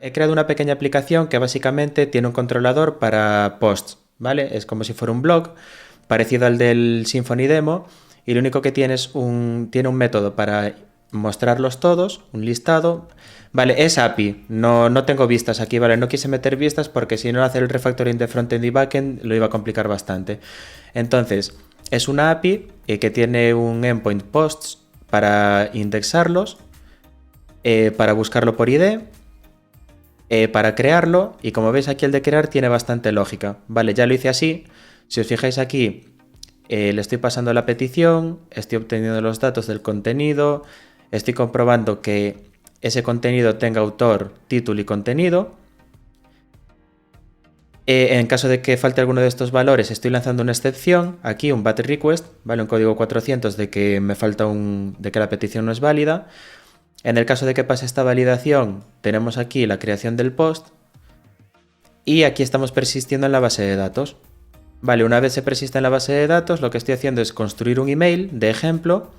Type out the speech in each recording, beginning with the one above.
He creado una pequeña aplicación que básicamente tiene un controlador para posts, ¿vale? Es como si fuera un blog, parecido al del Symfony Demo, y lo único que tiene es tiene un método para mostrarlos todos, un listado. Vale, es API, no tengo vistas aquí, ¿vale? No quise meter vistas porque si no hacer el refactoring de frontend y backend lo iba a complicar bastante. Entonces, es una API que tiene un endpoint posts para indexarlos, para buscarlo por ID, para crearlo, y como veis aquí el de crear tiene bastante lógica. Vale, ya lo hice así. Si os fijáis aquí, le estoy pasando la petición, estoy obteniendo los datos del contenido, estoy comprobando que ese contenido tenga autor, título y contenido. En caso de que falte alguno de estos valores, estoy lanzando una excepción, aquí un bad request, ¿vale? Un código 400 de que me falta de que la petición no es válida. En el caso de que pase esta validación, tenemos aquí la creación del post y aquí estamos persistiendo en la base de datos. Vale, una vez se persiste en la base de datos, lo que estoy haciendo es construir un email de ejemplo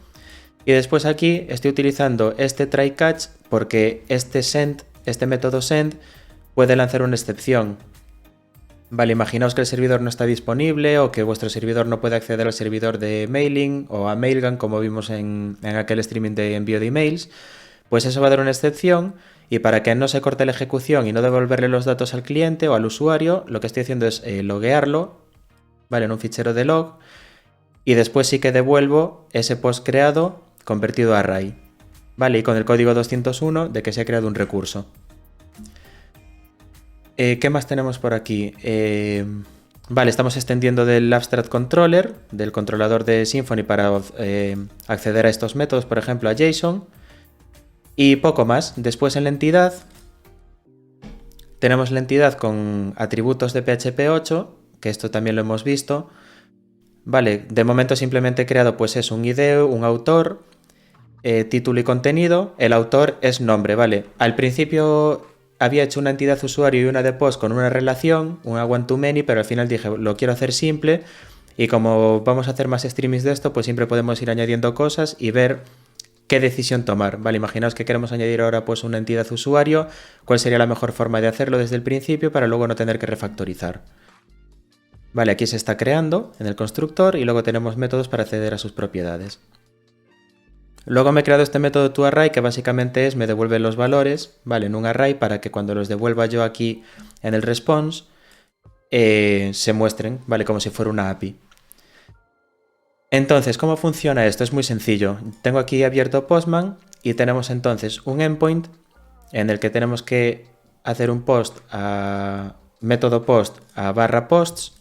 y después aquí estoy utilizando este try catch porque este método send puede lanzar una excepción. Vale, imaginaos que el servidor no está disponible o que vuestro servidor no puede acceder al servidor de mailing o a Mailgun, como vimos en aquel streaming de envío de emails. Pues eso va a dar una excepción, y para que no se corte la ejecución y no devolverle los datos al cliente o al usuario, lo que estoy haciendo es loguearlo, ¿vale? En un fichero de log, y después sí que devuelvo ese post creado convertido a array, ¿vale? Y con el código 201 de que se ha creado un recurso. ¿Qué más tenemos por aquí? Vale, estamos extendiendo del Abstract Controller, del controlador de Symfony, para acceder a estos métodos, por ejemplo a JSON. Y poco más. Después en la entidad tenemos la entidad con atributos de PHP 8, que esto también lo hemos visto. Vale, de momento simplemente he creado pues es un ID, un autor, título y contenido. El autor es nombre, ¿vale? Al principio había hecho una entidad usuario y una de post con una relación, una one-to-many, pero al final dije, lo quiero hacer simple, y como vamos a hacer más streamings de esto, pues siempre podemos ir añadiendo cosas y ver qué decisión tomar. Vale, imaginaos que queremos añadir ahora pues una entidad usuario, cuál sería la mejor forma de hacerlo desde el principio para luego no tener que refactorizar. Vale, aquí se está creando en el constructor y luego tenemos métodos para acceder a sus propiedades. Luego me he creado este método toArray que básicamente me devuelve los valores, ¿vale? En un array para que cuando los devuelva yo aquí en el response se muestren, ¿vale? Como si fuera una API. Entonces, ¿cómo funciona esto? Es muy sencillo. Tengo aquí abierto Postman y tenemos entonces un endpoint en el que tenemos que hacer un post a método post a barra posts,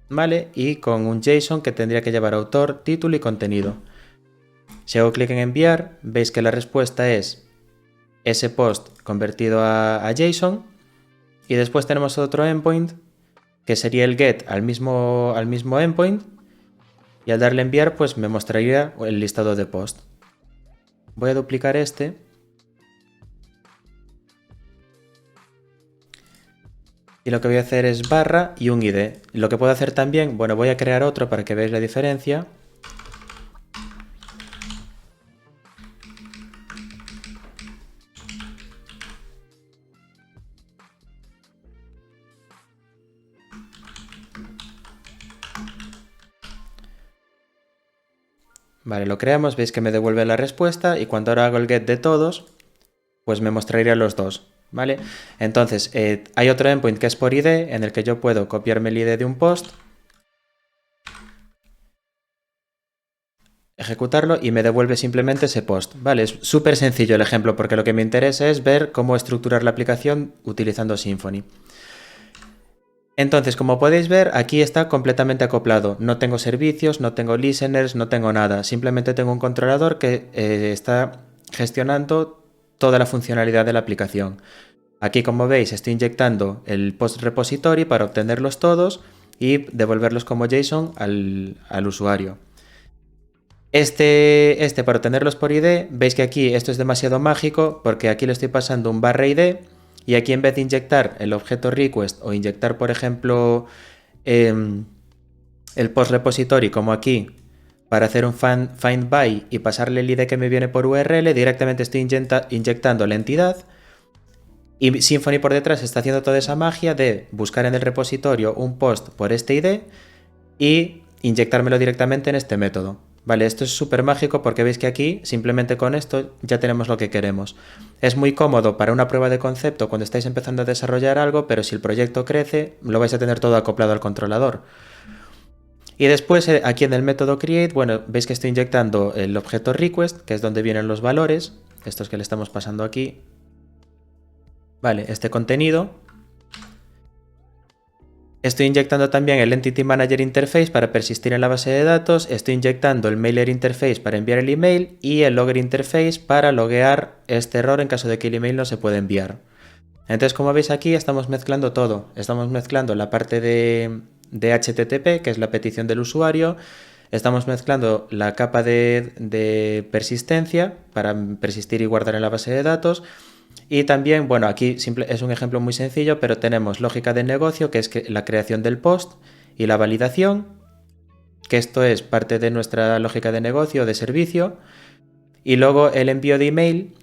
¿vale? Y con un JSON que tendría que llevar autor, título y contenido. Si hago clic en enviar, veis que la respuesta es ese post convertido a JSON, y después tenemos otro endpoint que sería el get al mismo endpoint, y al darle a enviar pues me mostraría el listado de post. Voy a duplicar este y lo que voy a hacer es barra y un ID. Lo que puedo hacer también, bueno, voy a crear otro para que veáis la diferencia. Vale, lo creamos, veis que me devuelve la respuesta, y cuando ahora hago el get de todos, pues me mostraría los dos, ¿vale? Entonces, hay otro endpoint que es por ID, en el que yo puedo copiarme el ID de un post, ejecutarlo y me devuelve simplemente ese post, ¿vale? Es súper sencillo el ejemplo porque lo que me interesa es ver cómo estructurar la aplicación utilizando Symfony. Entonces, como podéis ver, aquí está completamente acoplado. No tengo servicios, no tengo listeners, no tengo nada. Simplemente tengo un controlador que está gestionando toda la funcionalidad de la aplicación. Aquí, como veis, estoy inyectando el post repository para obtenerlos todos y devolverlos como JSON al usuario. Para obtenerlos por ID, veis que aquí esto es demasiado mágico porque aquí le estoy pasando un barra ID, y aquí en vez de inyectar el objeto request o inyectar, por ejemplo, el post repository como aquí, para hacer un find by y pasarle el ID que me viene por URL, directamente estoy inyectando la entidad, Y Symfony por detrás está haciendo toda esa magia de buscar en el repositorio un post por este ID y inyectármelo directamente en este método. Vale, esto es súper mágico porque veis que aquí simplemente con esto ya tenemos lo que queremos. Es muy cómodo para una prueba de concepto cuando estáis empezando a desarrollar algo, pero si el proyecto crece, lo vais a tener todo acoplado al controlador. Y después aquí en el método create, bueno, veis que estoy inyectando el objeto request, que es donde vienen los valores, estos que le estamos pasando aquí. Vale, este contenido. Estoy inyectando también el Entity Manager Interface para persistir en la base de datos, estoy inyectando el Mailer Interface para enviar el email y el Logger Interface para loguear este error en caso de que el email no se pueda enviar. Entonces, como veis aquí, estamos mezclando todo. Estamos mezclando la parte de HTTP, que es la petición del usuario. Estamos mezclando la capa de persistencia para persistir y guardar en la base de datos. Y también, bueno, aquí es un ejemplo muy sencillo, pero tenemos lógica de negocio, que es la creación del post y la validación, que esto es parte de nuestra lógica de negocio, de servicio. Y luego el envío de email,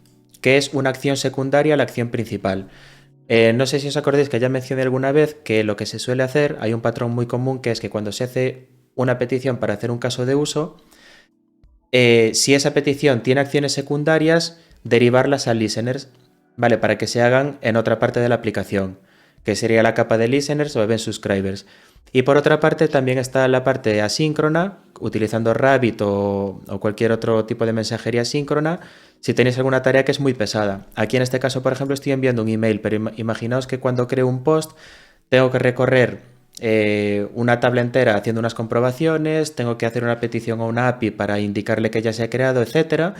que es una acción secundaria a la acción principal. No sé si os acordáis que ya mencioné alguna vez que lo que se suele hacer, hay un patrón muy común que es que cuando se hace una petición para hacer un caso de uso, si esa petición tiene acciones secundarias, derivarlas a listeners, ¿vale? Para que se hagan en otra parte de la aplicación, que sería la capa de listeners o event subscribers. Y por otra parte también está la parte asíncrona, utilizando Rabbit o cualquier otro tipo de mensajería asíncrona, si tenéis alguna tarea que es muy pesada. Aquí en este caso, por ejemplo, estoy enviando un email, pero imaginaos que cuando creo un post tengo que recorrer una tabla entera haciendo unas comprobaciones, tengo que hacer una petición a una API para indicarle que ya se ha creado, etcétera.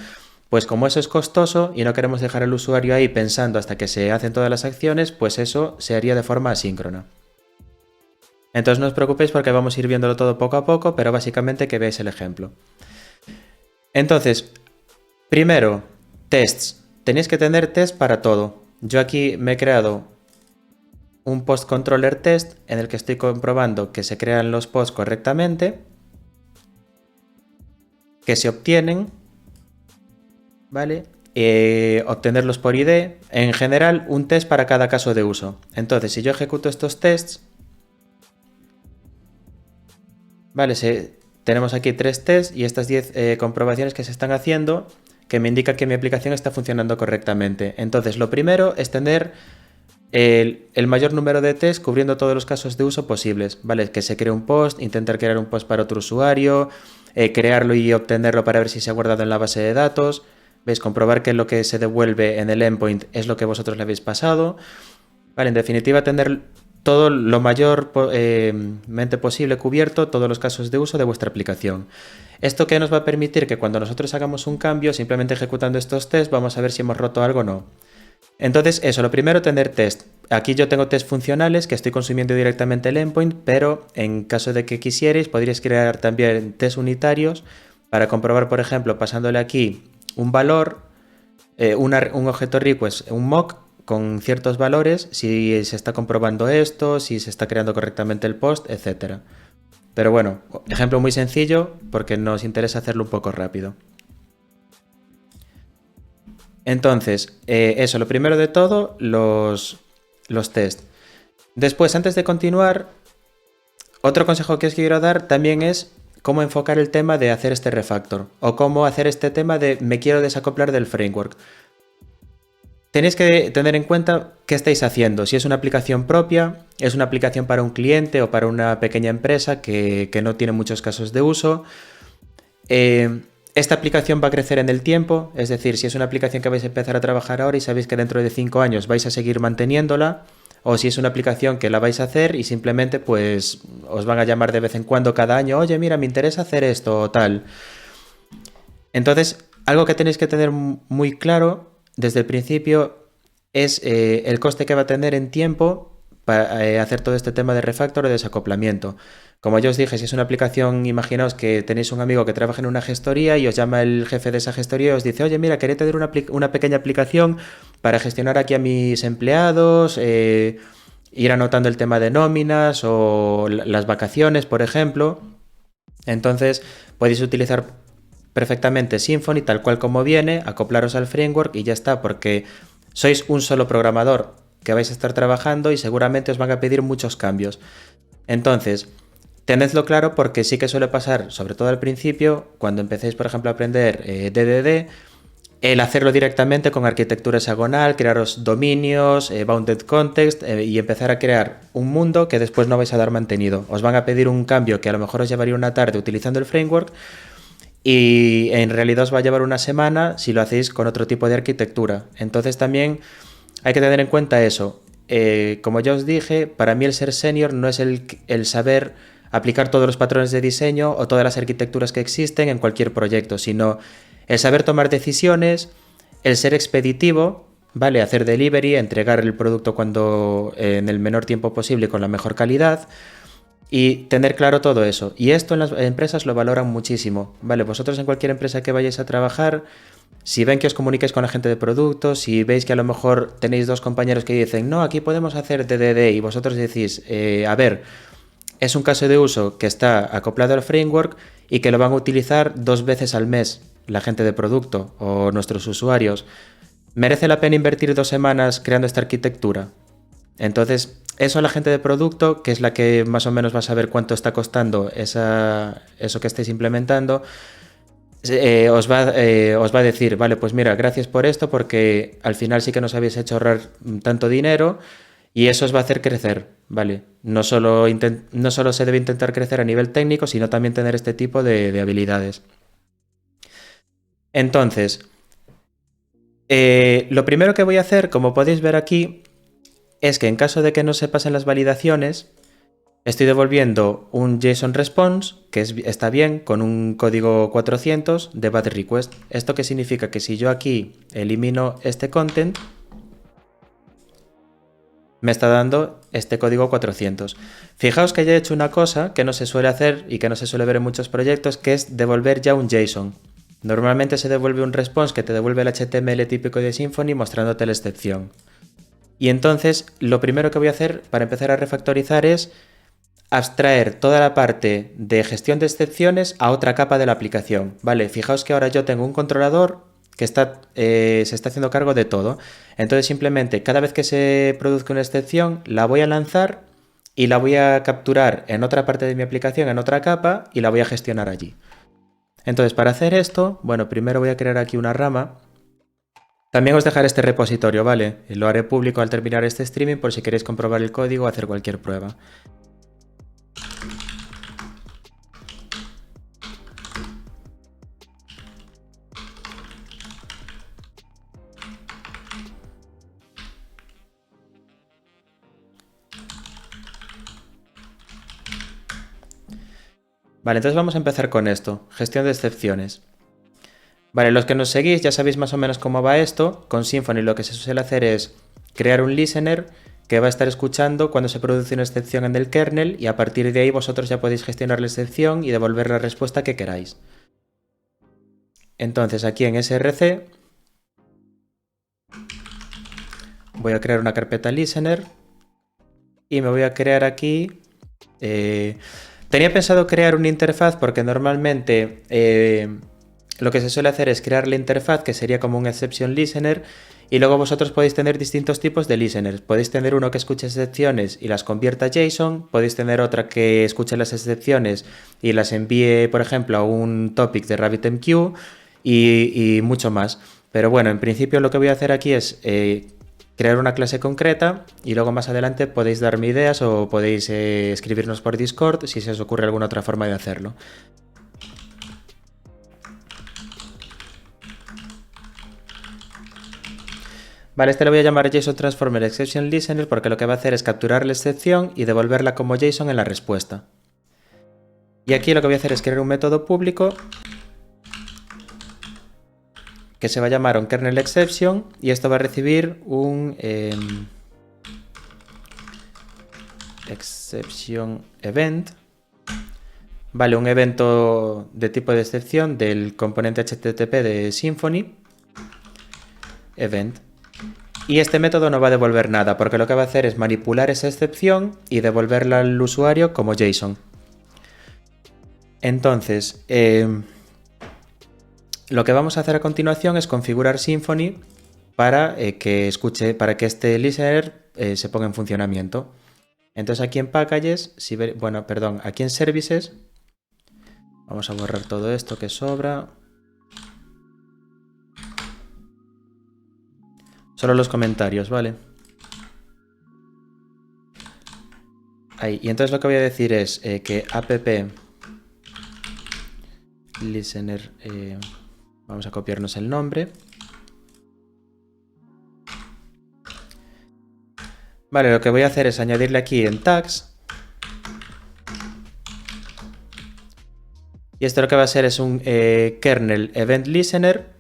Pues como eso es costoso y no queremos dejar al usuario ahí pensando hasta que se hacen todas las acciones, pues eso se haría de forma asíncrona. Entonces no os preocupéis porque vamos a ir viéndolo todo poco a poco, pero básicamente que veáis el ejemplo. Entonces, primero, tests. Tenéis que tener test para todo. Yo aquí me he creado un post controller test en el que estoy comprobando que se crean los posts correctamente, que se obtienen, ¿vale? Obtenerlos por ID. En general, un test para cada caso de uso. Entonces, si yo ejecuto estos tests, vale, tenemos aquí 3 tests y estas 10 comprobaciones que se están haciendo que me indican que mi aplicación está funcionando correctamente. Entonces, lo primero es tener el mayor número de tests cubriendo todos los casos de uso posibles, ¿vale? Que se cree un post, intentar crear un post para otro usuario, crearlo y obtenerlo para ver si se ha guardado en la base de datos. ¿Veis? Comprobar que lo que se devuelve en el endpoint es lo que vosotros le habéis pasado. Vale, en definitiva, tener todo lo mayormente posible cubierto, todos los casos de uso de vuestra aplicación. ¿Esto qué nos va a permitir? Que cuando nosotros hagamos un cambio, simplemente ejecutando estos tests, vamos a ver si hemos roto algo o no. Entonces, eso, lo primero, tener test. Aquí yo tengo test funcionales que estoy consumiendo directamente el endpoint, pero en caso de que quisierais, podríais crear también test unitarios para comprobar, por ejemplo, pasándole aquí un valor, un objeto request, un mock con ciertos valores, si se está comprobando esto, si se está creando correctamente el post, etc. Pero bueno, ejemplo muy sencillo porque nos interesa hacerlo un poco rápido. Entonces, eso, lo primero de todo, los test. Después, antes de continuar, otro consejo que os quiero dar también es cómo enfocar el tema de hacer este refactor o cómo hacer este tema de me quiero desacoplar del framework. Tenéis que tener en cuenta qué estáis haciendo, si es una aplicación propia, es una aplicación para un cliente o para una pequeña empresa que no tiene muchos casos de uso. Esta aplicación va a crecer en el tiempo, es decir, si es una aplicación que vais a empezar a trabajar ahora y sabéis que dentro de 5 años vais a seguir manteniéndola, o si es una aplicación que la vais a hacer y simplemente pues os van a llamar de vez en cuando cada año, oye, mira, me interesa hacer esto o tal. Entonces, algo que tenéis que tener muy claro desde el principio es el coste que va a tener en tiempo para hacer todo este tema de refactor o desacoplamiento. Como ya os dije, si es una aplicación, imaginaos que tenéis un amigo que trabaja en una gestoría y os llama el jefe de esa gestoría y os dice, oye, mira, quería tener una pequeña aplicación para gestionar aquí a mis empleados, ir anotando el tema de nóminas o las vacaciones, por ejemplo. Entonces, podéis utilizar perfectamente Symfony tal cual como viene, acoplaros al framework y ya está, porque sois un solo programador. que vais a estar trabajando y seguramente os van a pedir muchos cambios. Entonces, tenedlo claro porque sí que suele pasar, sobre todo al principio, cuando empecéis, por ejemplo, a aprender DDD, el hacerlo directamente con arquitectura hexagonal, crearos dominios, bounded context y empezar a crear un mundo que después no vais a dar mantenido. Os van a pedir un cambio que a lo mejor os llevaría una tarde utilizando el framework y en realidad os va a llevar una semana si lo hacéis con otro tipo de arquitectura. Entonces también hay que tener en cuenta eso. Como ya os dije, para mí el ser senior no es el saber aplicar todos los patrones de diseño o todas las arquitecturas que existen en cualquier proyecto, sino el saber tomar decisiones, el ser expeditivo, ¿vale? Hacer delivery, entregar el producto cuando en el menor tiempo posible y con la mejor calidad y tener claro todo eso. Y esto en las empresas lo valoran muchísimo, ¿vale? Vosotros en cualquier empresa que vayáis a trabajar, si ven que os comunicáis con la gente de productos, si veis que a lo mejor tenéis dos compañeros que dicen, no, aquí podemos hacer DDD y vosotros decís, a ver, es un caso de uso que está acoplado al framework y que lo van a utilizar 2 veces al mes la gente de producto o nuestros usuarios. ¿Merece la pena invertir 2 semanas creando esta arquitectura? Entonces, eso a la gente de producto, que es la que más o menos va a saber cuánto está costando eso que estéis implementando, os va a decir, vale, pues mira, gracias por esto porque al final sí que nos habéis hecho ahorrar tanto dinero y eso os va a hacer crecer, ¿vale? No solo se debe intentar crecer a nivel técnico, sino también tener este tipo de habilidades. Entonces, lo primero que voy a hacer, como podéis ver aquí, es que en caso de que no se pasen las validaciones, estoy devolviendo un JSON response, que está bien, con un código 400 de bad request. ¿Esto qué significa? Que si yo aquí elimino este content, me está dando este código 400. Fijaos que ya he hecho una cosa que no se suele hacer y que no se suele ver en muchos proyectos, que es devolver ya un JSON. Normalmente se devuelve un response que te devuelve el HTML típico de Symfony mostrándote la excepción. Y entonces lo primero que voy a hacer para empezar a refactorizar es abstraer toda la parte de gestión de excepciones a otra capa de la aplicación. Vale, fijaos que ahora yo tengo un controlador que se está haciendo cargo de todo. Entonces simplemente cada vez que se produzca una excepción la voy a lanzar y la voy a capturar en otra parte de mi aplicación, en otra capa, y la voy a gestionar allí. Entonces para hacer esto, bueno, primero voy a crear aquí una rama. También os dejaré este repositorio, ¿vale? Lo haré público al terminar este streaming por si queréis comprobar el código o hacer cualquier prueba. Vale, entonces vamos a empezar con esto, gestión de excepciones. Vale, los que nos seguís ya sabéis más o menos cómo va esto. Con Symfony lo que se suele hacer es crear un listener que va a estar escuchando cuando se produce una excepción en el kernel y a partir de ahí vosotros ya podéis gestionar la excepción y devolver la respuesta que queráis. Entonces aquí en src voy a crear una carpeta listener y me voy a crear aquí... tenía pensado crear una interfaz porque normalmente lo que se suele hacer es crear la interfaz que sería como un exception listener y luego vosotros podéis tener distintos tipos de listeners. Podéis tener uno que escuche excepciones y las convierta a JSON, podéis tener otra que escuche las excepciones y las envíe, por ejemplo, a un topic de RabbitMQ y mucho más. Pero bueno, en principio lo que voy a hacer aquí es crear una clase concreta y luego más adelante podéis darme ideas o podéis escribirnos por Discord si se os ocurre alguna otra forma de hacerlo. Vale, este lo voy a llamar JSON Transformer Exception Listener porque lo que va a hacer es capturar la excepción y devolverla como JSON en la respuesta. Y aquí lo que voy a hacer es crear un método público que se va a llamar onKernelException y esto va a recibir un exception event. Vale, un evento de tipo de excepción del componente HTTP de Symfony event. Y este método no va a devolver nada, porque lo que va a hacer es manipular esa excepción y devolverla al usuario como JSON. Entonces, lo que vamos a hacer a continuación es configurar Symfony para que este listener se ponga en funcionamiento. Entonces aquí en Packages, aquí en Services, vamos a borrar todo esto que sobra. Solo los comentarios, ¿vale? Ahí. Y entonces lo que voy a decir es que app listener, vamos a copiarnos el nombre. Vale, lo que voy a hacer es añadirle aquí en tags. Y esto lo que va a ser es un kernel event listener.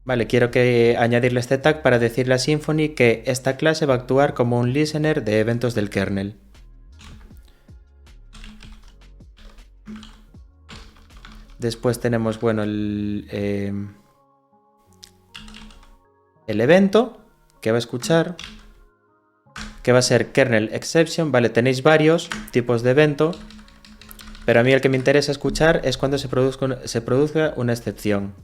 Vale, quiero añadirle este tag para decirle a Symfony que esta clase va a actuar como un listener de eventos del kernel. Después tenemos, bueno, el evento que va a escuchar, que va a ser kernel exception. Vale, tenéis varios tipos de evento, pero a mí el que me interesa escuchar es cuando se produzca una excepción.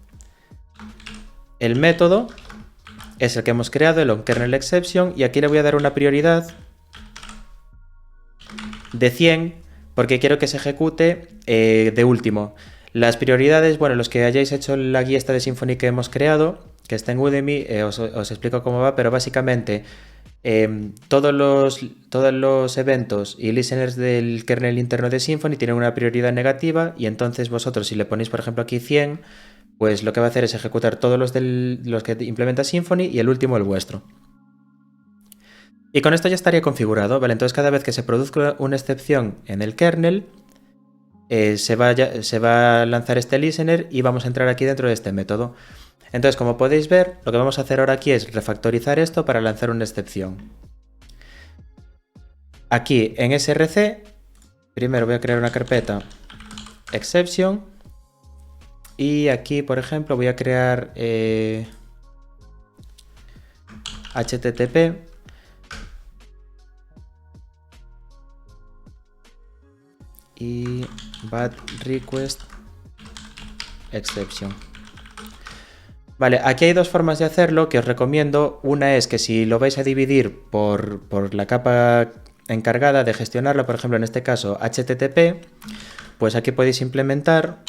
El método es el que hemos creado, el onKernelException, y aquí le voy a dar una prioridad de 100 porque quiero que se ejecute de último. Las prioridades, bueno, los que hayáis hecho la guía esta de Symfony que hemos creado, que está en Udemy, os explico cómo va, pero básicamente todos los eventos y listeners del kernel interno de Symfony tienen una prioridad negativa, y entonces vosotros, si le ponéis por ejemplo aquí 100, pues lo que va a hacer es ejecutar todos los que implementa Symfony y el último el vuestro. Y con esto ya estaría configurado, ¿vale? Entonces cada vez que se produzca una excepción en el kernel, se va a lanzar este listener y vamos a entrar aquí dentro de este método. Entonces, como podéis ver, lo que vamos a hacer ahora aquí es refactorizar esto para lanzar una excepción. Aquí en src, primero voy a crear una carpeta exception. Y aquí, por ejemplo, voy a crear http y bad request exception. Vale, aquí hay dos formas de hacerlo que os recomiendo. Una es que si lo vais a dividir por la capa encargada de gestionarlo, por ejemplo, en este caso http, pues aquí podéis implementar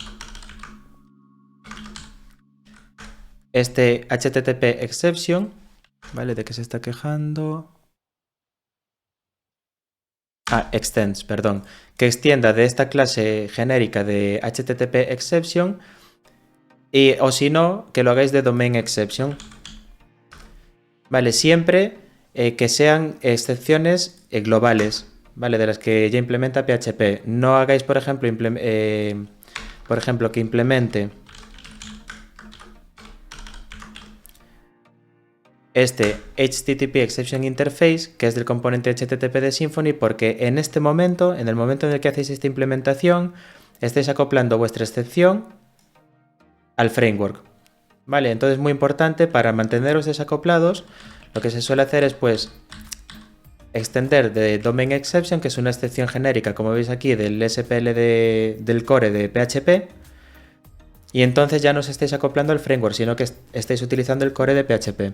este http exception, ¿vale? ¿De qué se está quejando? Extends, perdón. Que extienda de esta clase genérica de http exception, o si no, que lo hagáis de domain exception. Vale, siempre que sean excepciones globales, ¿vale? De las que ya implementa PHP. No hagáis, por ejemplo, que implemente este HTTP Exception Interface, que es del componente HTTP de Symfony, porque en este momento, en el momento en el que hacéis esta implementación, estáis acoplando vuestra excepción al framework. Vale, entonces muy importante para manteneros desacoplados, lo que se suele hacer es pues extender de Domain Exception, que es una excepción genérica, como veis aquí, del SPL del core de PHP, y entonces ya no os estáis acoplando al framework, sino que estáis utilizando el core de PHP.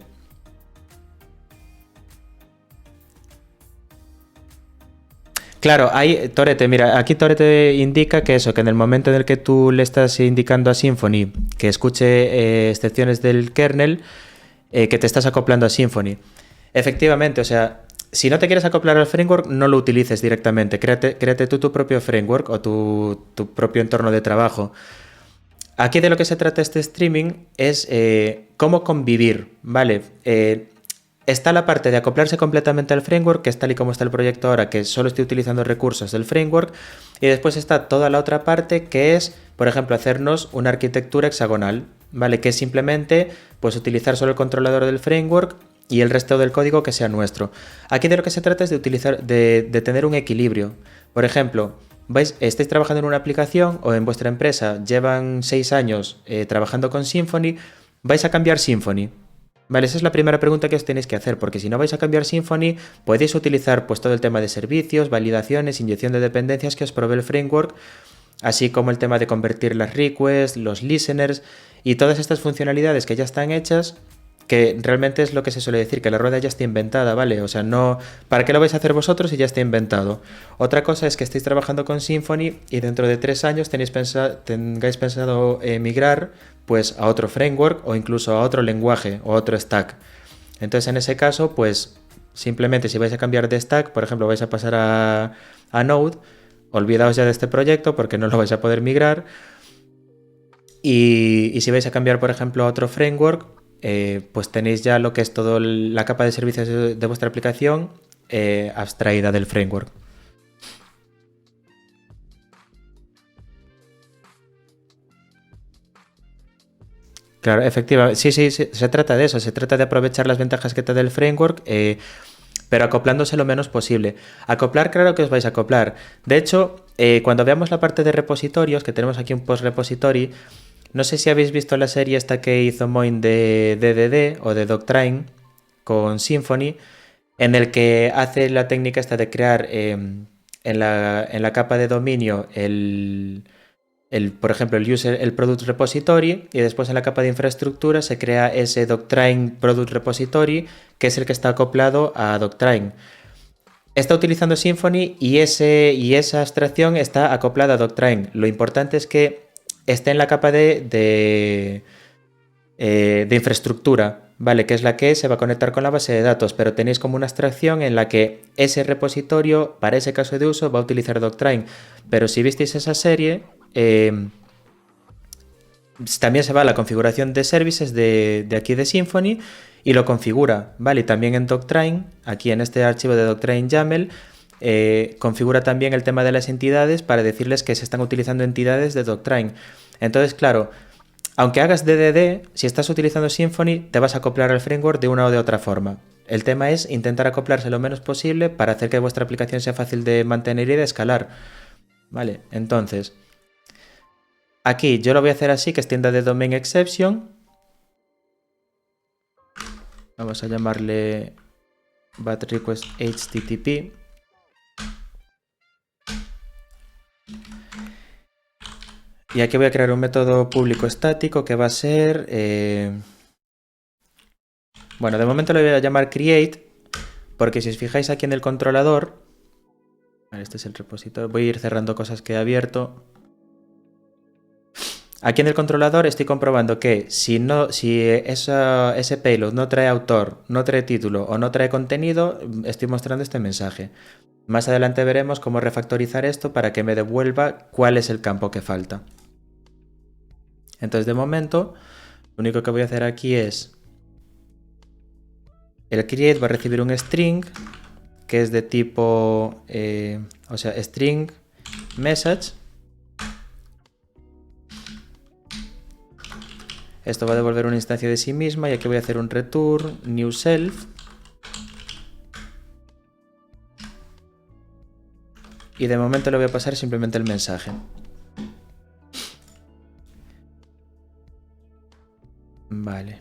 Claro, Torete, mira, aquí Torete indica que eso, que en el momento en el que tú le estás indicando a Symfony que escuche excepciones del kernel, que te estás acoplando a Symfony. Efectivamente, o sea, si no te quieres acoplar al framework, no lo utilices directamente. Créate tú tu propio framework o tu propio entorno de trabajo. Aquí de lo que se trata este streaming es cómo convivir, ¿vale? Está la parte de acoplarse completamente al framework, que es tal y como está el proyecto ahora, que solo estoy utilizando recursos del framework, y después está toda la otra parte, que es, por ejemplo, hacernos una arquitectura hexagonal, ¿vale? Que es simplemente pues, utilizar solo el controlador del framework y el resto del código que sea nuestro. Aquí de lo que se trata es de tener un equilibrio. Por ejemplo, estáis trabajando en una aplicación o en vuestra empresa, llevan 6 años trabajando con Symfony, vais a cambiar Symfony. Vale, esa es la primera pregunta que os tenéis que hacer, porque si no vais a cambiar Symfony, podéis utilizar pues todo el tema de servicios, validaciones, inyección de dependencias que os provee el framework, así como el tema de convertir las requests, los listeners y todas estas funcionalidades que ya están hechas, que realmente es lo que se suele decir, que la rueda ya está inventada, ¿vale? O sea, no, ¿para qué lo vais a hacer vosotros si ya está inventado? Otra cosa es que estéis trabajando con Symfony y dentro de 3 años tengáis pensado migrar pues a otro framework o incluso a otro lenguaje o a otro stack. Entonces, en ese caso, pues simplemente si vais a cambiar de stack, por ejemplo, vais a pasar a Node, olvidaos ya de este proyecto porque no lo vais a poder migrar. Y si vais a cambiar, por ejemplo, a otro framework, pues tenéis ya lo que es toda la capa de servicios de vuestra aplicación abstraída del framework. Claro, efectivamente. Sí, sí, sí, se trata de eso. Se trata de aprovechar las ventajas que te da el framework, pero acoplándose lo menos posible. Acoplar, claro que os vais a acoplar. De hecho, cuando veamos la parte de repositorios, que tenemos aquí un post repository, no sé si habéis visto la serie esta que hizo Moin de DDD o de Doctrine con Symfony, en el que hace la técnica esta de crear en la capa de dominio por ejemplo, el Product Repository, y después en la capa de infraestructura se crea ese Doctrine Product Repository, que es el que está acoplado a Doctrine. Está utilizando Symfony y esa abstracción está acoplada a Doctrine. Lo importante es que esté en la capa de infraestructura, ¿vale? Que es la que se va a conectar con la base de datos, pero tenéis como una abstracción en la que ese repositorio, para ese caso de uso, va a utilizar Doctrine. Pero si visteis esa serie, también se va a la configuración de services de aquí de Symfony y lo configura, ¿vale? Y también en Doctrine, aquí en este archivo de Doctrine YAML, configura también el tema de las entidades para decirles que se están utilizando entidades de Doctrine. Entonces, claro, aunque hagas DDD, si estás utilizando Symfony, te vas a acoplar al framework de una o de otra forma. El tema es intentar acoplarse lo menos posible para hacer que vuestra aplicación sea fácil de mantener y de escalar. Vale, entonces, aquí yo lo voy a hacer así, que es tienda de domain exception. Vamos a llamarle bat request HTTP. Y aquí voy a crear un método público estático que va a ser... bueno, de momento le voy a llamar create, porque si os fijáis aquí en el controlador... Vale, este es el repositorio. Voy a ir cerrando cosas que he abierto. Aquí en el controlador estoy comprobando que si ese payload no trae autor, no trae título o no trae contenido, estoy mostrando este mensaje. Más adelante veremos cómo refactorizar esto para que me devuelva cuál es el campo que falta. Entonces, de momento, lo único que voy a hacer aquí es... El create va a recibir un string que es de tipo... o sea, string message. Esto va a devolver una instancia de sí misma y aquí voy a hacer un return new self. Y de momento le voy a pasar simplemente el mensaje. Vale.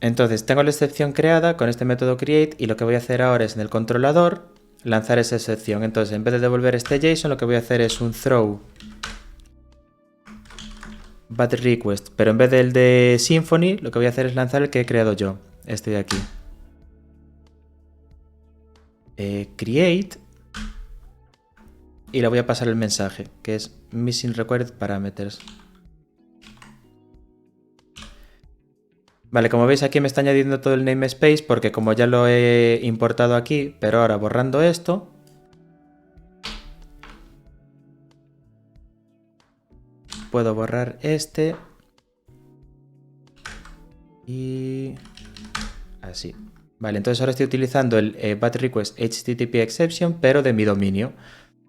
Entonces tengo la excepción creada con este método create y lo que voy a hacer ahora es en el controlador lanzar esa excepción. Entonces en vez de devolver este JSON lo que voy a hacer es un throw bat request, pero en vez del de Symfony lo que voy a hacer es lanzar el que he creado yo, este de aquí. Create y le voy a pasar el mensaje que es missing required parameters. Vale, como veis aquí me está añadiendo todo el namespace porque como ya lo he importado aquí, pero ahora borrando esto, puedo borrar este y así. Vale, entonces ahora estoy utilizando el bat request HTTP exception, pero de mi dominio.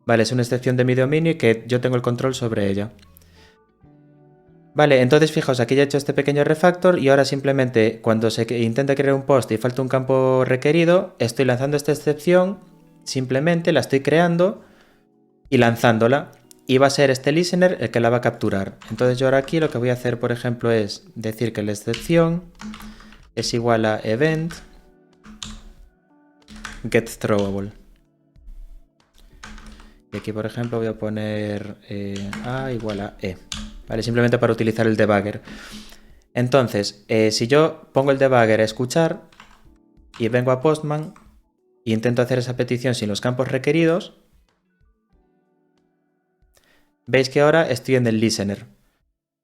Vale, es una excepción de mi dominio y que yo tengo el control sobre ella. Vale, entonces fijaos, aquí ya he hecho este pequeño refactor y ahora simplemente cuando se intenta crear un post y falta un campo requerido, estoy lanzando esta excepción, simplemente la estoy creando y lanzándola. Y va a ser este listener el que la va a capturar. Entonces yo ahora aquí lo que voy a hacer, por ejemplo, es decir que la excepción es igual a event getThrowable. Y aquí, por ejemplo, voy a poner a igual a e. Vale, simplemente para utilizar el debugger. Entonces, si yo pongo el debugger a escuchar y vengo a Postman e intento hacer esa petición sin los campos requeridos, veis que ahora estoy en el listener.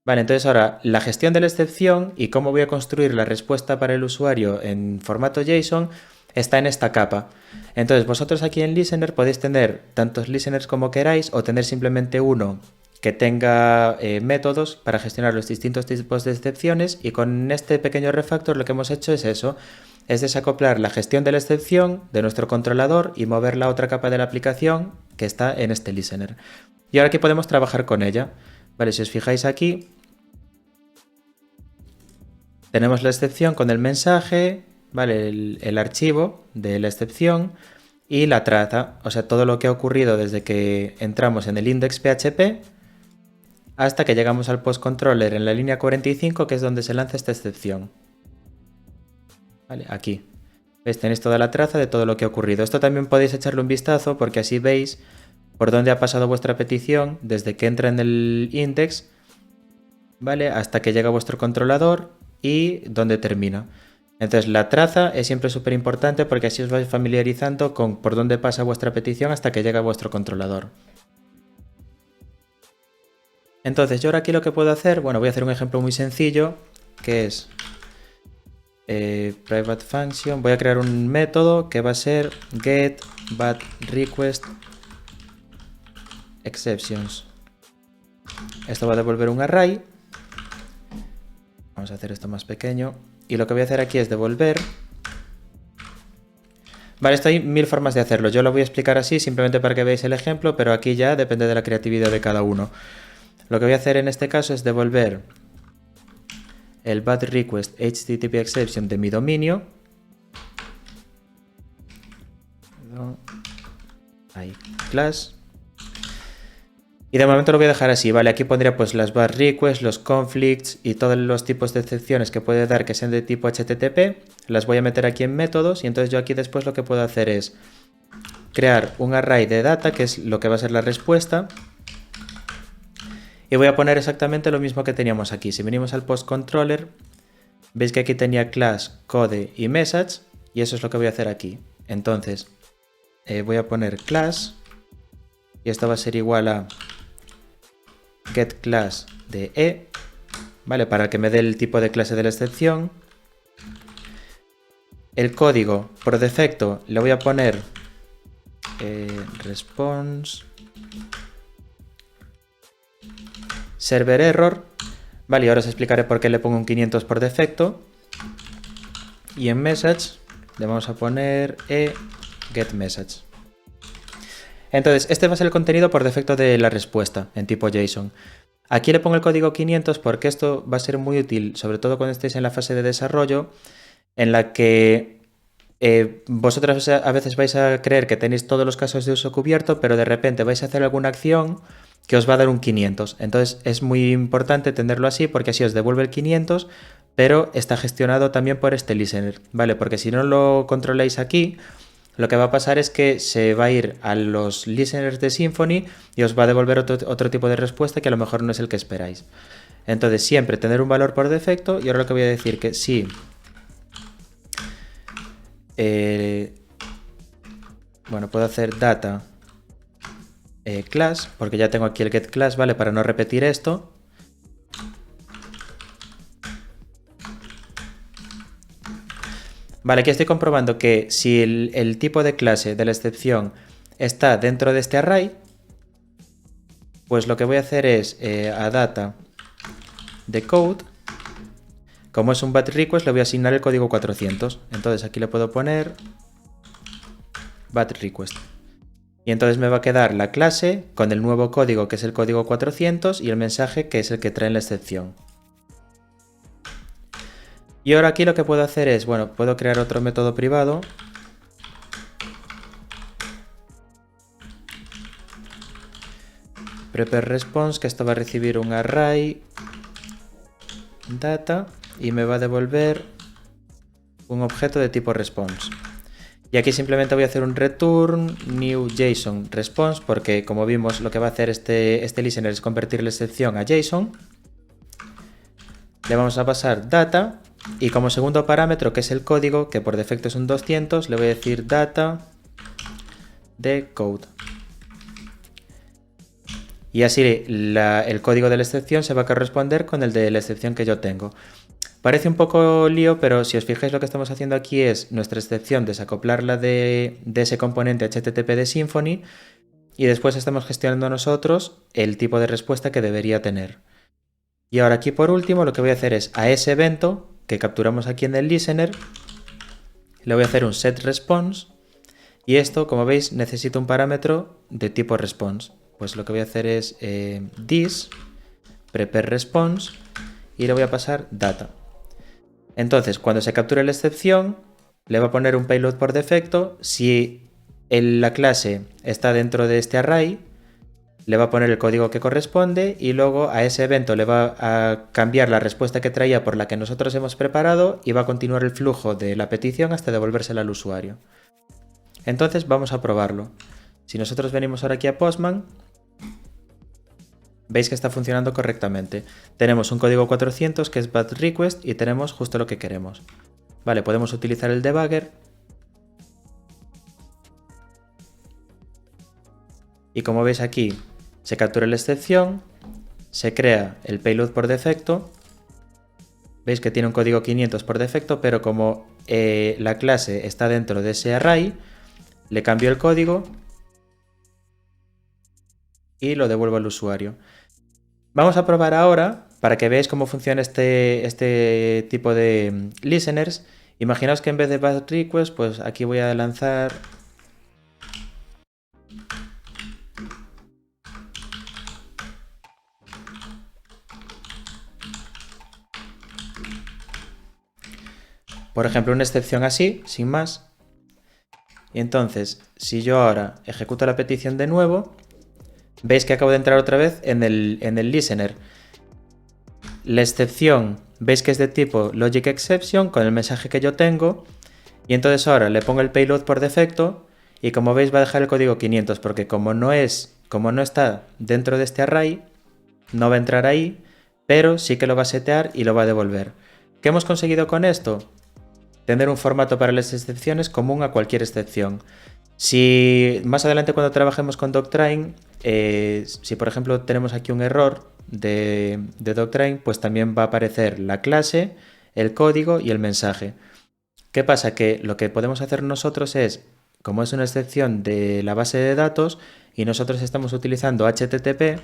Vale, entonces ahora la gestión de la excepción y cómo voy a construir la respuesta para el usuario en formato JSON está en esta capa. Entonces vosotros aquí en listener podéis tener tantos listeners como queráis o tener simplemente uno que tenga métodos para gestionar los distintos tipos de excepciones, y con este pequeño refactor lo que hemos hecho es eso, es desacoplar la gestión de la excepción de nuestro controlador y moverla a otra capa de la aplicación que está en este listener. Y ahora aquí podemos trabajar con ella. Vale, si os fijáis aquí, tenemos la excepción con el mensaje, ¿vale? El archivo de la excepción y la traza, o sea, todo lo que ha ocurrido desde que entramos en el index.php hasta que llegamos al postcontroller en la línea 45, que es donde se lanza esta excepción. Vale, aquí. ¿Veis? Tenéis toda la traza de todo lo que ha ocurrido. Esto también podéis echarle un vistazo porque así veis por dónde ha pasado vuestra petición desde que entra en el index, ¿vale? Hasta que llega a vuestro controlador y dónde termina. Entonces la traza es siempre súper importante porque así os vais familiarizando con por dónde pasa vuestra petición hasta que llega a vuestro controlador. Entonces yo ahora aquí lo que puedo hacer, bueno, voy a hacer un ejemplo muy sencillo, que es private function. Voy a crear un método que va a ser get bat request exceptions. Esto va a devolver un array. Vamos a hacer esto más pequeño. Y lo que voy a hacer aquí es devolver. Vale, esto hay 1000 formas de hacerlo. Yo lo voy a explicar así simplemente para que veáis el ejemplo, pero aquí ya depende de la creatividad de cada uno. Lo que voy a hacer en este caso es devolver el bat request HTTP exception de mi dominio. Ahí, class. Y de momento lo voy a dejar así, ¿vale? Aquí pondría pues las bat requests, los conflicts y todos los tipos de excepciones que puede dar que sean de tipo HTTP. Las voy a meter aquí en métodos y entonces yo aquí después lo que puedo hacer es crear un array de data, que es lo que va a ser la respuesta. Y voy a poner exactamente lo mismo que teníamos aquí. Si venimos al postcontroller, veis que aquí tenía class, code y message, y eso es lo que voy a hacer aquí. Entonces, voy a poner class, y esto va a ser igual a getClass de e, ¿vale? Para que me dé el tipo de clase de la excepción. El código, por defecto, le voy a poner response server error, vale, y ahora os explicaré por qué le pongo un 500 por defecto. Y en message le vamos a poner getMessage. Entonces, este va a ser el contenido por defecto de la respuesta en tipo JSON. Aquí le pongo el código 500 porque esto va a ser muy útil, sobre todo cuando estéis en la fase de desarrollo, en la que vosotros a veces vais a creer que tenéis todos los casos de uso cubierto, pero de repente vais a hacer alguna acción que os va a dar un 500. Entonces es muy importante tenerlo así porque así os devuelve el 500, pero está gestionado también por este listener, ¿vale? Porque si no lo controláis aquí, lo que va a pasar es que se va a ir a los listeners de Symfony y os va a devolver otro tipo de respuesta que a lo mejor no es el que esperáis. Entonces siempre tener un valor por defecto, y ahora lo que voy a decir que si bueno, puedo hacer data class, porque ya tengo aquí el getClass, ¿vale? Para no repetir esto. Vale, aquí estoy comprobando que si el tipo de clase de la excepción está dentro de este array, pues lo que voy a hacer es a data de code, como es un bat request, le voy a asignar el código 400. Entonces aquí le puedo poner bat request. Y entonces me va a quedar la clase con el nuevo código, que es el código 400, y el mensaje, que es el que trae la excepción. Y ahora aquí lo que puedo hacer es, bueno, puedo crear otro método privado. Prepare response, que esto va a recibir un array data y me va a devolver un objeto de tipo response. Y aquí simplemente voy a hacer un return new JSON response, porque como vimos lo que va a hacer este listener es convertir la excepción a JSON. le vamos a pasar data y como segundo parámetro, que es el código, que por defecto es un 200, le voy a decir data de code. Y así el código de la excepción se va a corresponder con el de la excepción que yo tengo. Parece un poco lío, pero si os fijáis lo que estamos haciendo aquí es nuestra excepción desacoplarla de ese componente HTTP de Symfony y después estamos gestionando nosotros el tipo de respuesta que debería tener. Y ahora aquí por último lo que voy a hacer es a ese evento que capturamos aquí en el listener le voy a hacer un setResponse y esto, como veis, necesita un parámetro de tipo response. Pues lo que voy a hacer es this prepareResponse y le voy a pasar data. Entonces, cuando se capture la excepción, le va a poner un payload por defecto. Si la clase está dentro de este array, le va a poner el código que corresponde y luego a ese evento le va a cambiar la respuesta que traía por la que nosotros hemos preparado y va a continuar el flujo de la petición hasta devolvérsela al usuario. Entonces vamos a probarlo. Si nosotros venimos ahora aquí a Postman, veis que está funcionando correctamente. Tenemos un código 400 que es bad request y tenemos justo lo que queremos. Vale, podemos utilizar el debugger. Y como veis aquí, se captura la excepción, se crea el payload por defecto. Veis que tiene un código 500 por defecto, pero como la clase está dentro de ese array, le cambio el código y lo devuelvo al usuario. Vamos a probar ahora, para que veáis cómo funciona este tipo de listeners. Imaginaos que en vez de bad request, pues aquí voy a lanzar por ejemplo una excepción así, sin más. Y entonces, si yo ahora ejecuto la petición de nuevo, veis que acabo de entrar otra vez en el listener. La excepción, veis que es de tipo logic exception con el mensaje que yo tengo. Y entonces ahora le pongo el payload por defecto y como veis va a dejar el código 500 porque como no está dentro de este array, no va a entrar ahí, pero sí que lo va a setear y lo va a devolver. ¿Qué hemos conseguido con esto? Tener un formato para las excepciones común a cualquier excepción. Si más adelante cuando trabajemos con Doctrine, si por ejemplo tenemos aquí un error de Doctrine, pues también va a aparecer la clase, el código y el mensaje. ¿Qué pasa? Que lo que podemos hacer nosotros es, como es una excepción de la base de datos y nosotros estamos utilizando HTTP,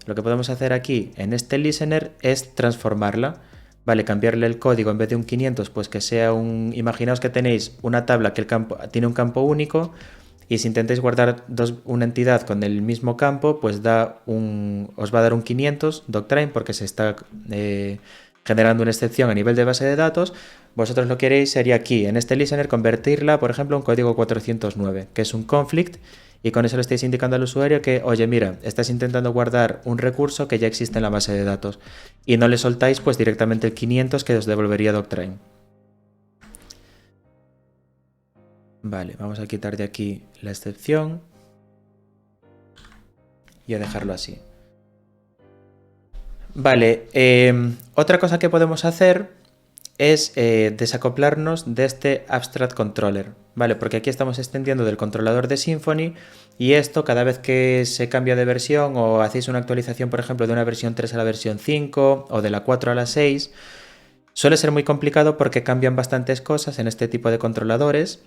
lo que podemos hacer aquí en este listener es transformarla. Vale, cambiarle el código en vez de un 500, pues que sea un... Imaginaos que tenéis una tabla que tiene un campo único y si intentáis guardar una entidad con el mismo campo, pues os va a dar un 500 Doctrine porque se está generando una excepción a nivel de base de datos. Vosotros lo que haréis sería aquí, en este listener, convertirla, por ejemplo, a un código 409, que es un conflict, y con eso le estáis indicando al usuario que, oye, mira, estás intentando guardar un recurso que ya existe en la base de datos, y no le soltáis pues directamente el 500 que os devolvería Doctrine. Vale, vamos a quitar de aquí la excepción y a dejarlo así. Vale, otra cosa que podemos hacer es desacoplarnos de este Abstract Controller, ¿vale? Porque aquí estamos extendiendo del controlador de Symfony y esto cada vez que se cambia de versión o hacéis una actualización, por ejemplo, de una versión 3 a la versión 5 o de la 4 a la 6, suele ser muy complicado porque cambian bastantes cosas en este tipo de controladores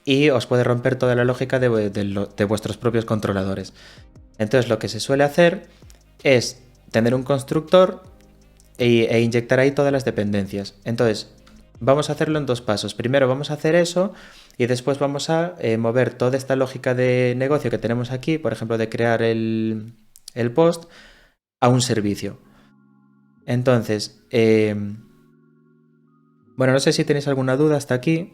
y os puede romper toda la lógica de vuestros propios controladores. Entonces lo que se suele hacer es tener un constructor e inyectar ahí todas las dependencias. Entonces, vamos a hacerlo en dos pasos. Primero vamos a hacer eso y después vamos a mover toda esta lógica de negocio que tenemos aquí, por ejemplo, de crear el post, a un servicio. Entonces, bueno, no sé si tenéis alguna duda hasta aquí.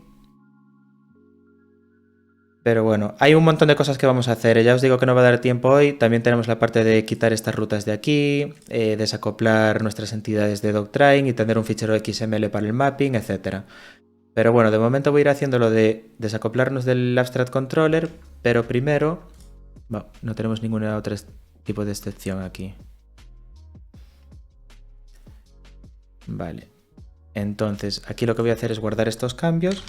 Pero bueno, hay un montón de cosas que vamos a hacer. Ya os digo que no va a dar tiempo hoy. También tenemos la parte de quitar estas rutas de aquí, desacoplar nuestras entidades de Doctrine y tener un fichero XML para el mapping, etc. Pero bueno, de momento voy a ir haciendo lo de desacoplarnos del Abstract Controller, pero primero... Bueno, no tenemos ningún otro tipo de excepción aquí. Vale. Entonces, aquí lo que voy a hacer es guardar estos cambios.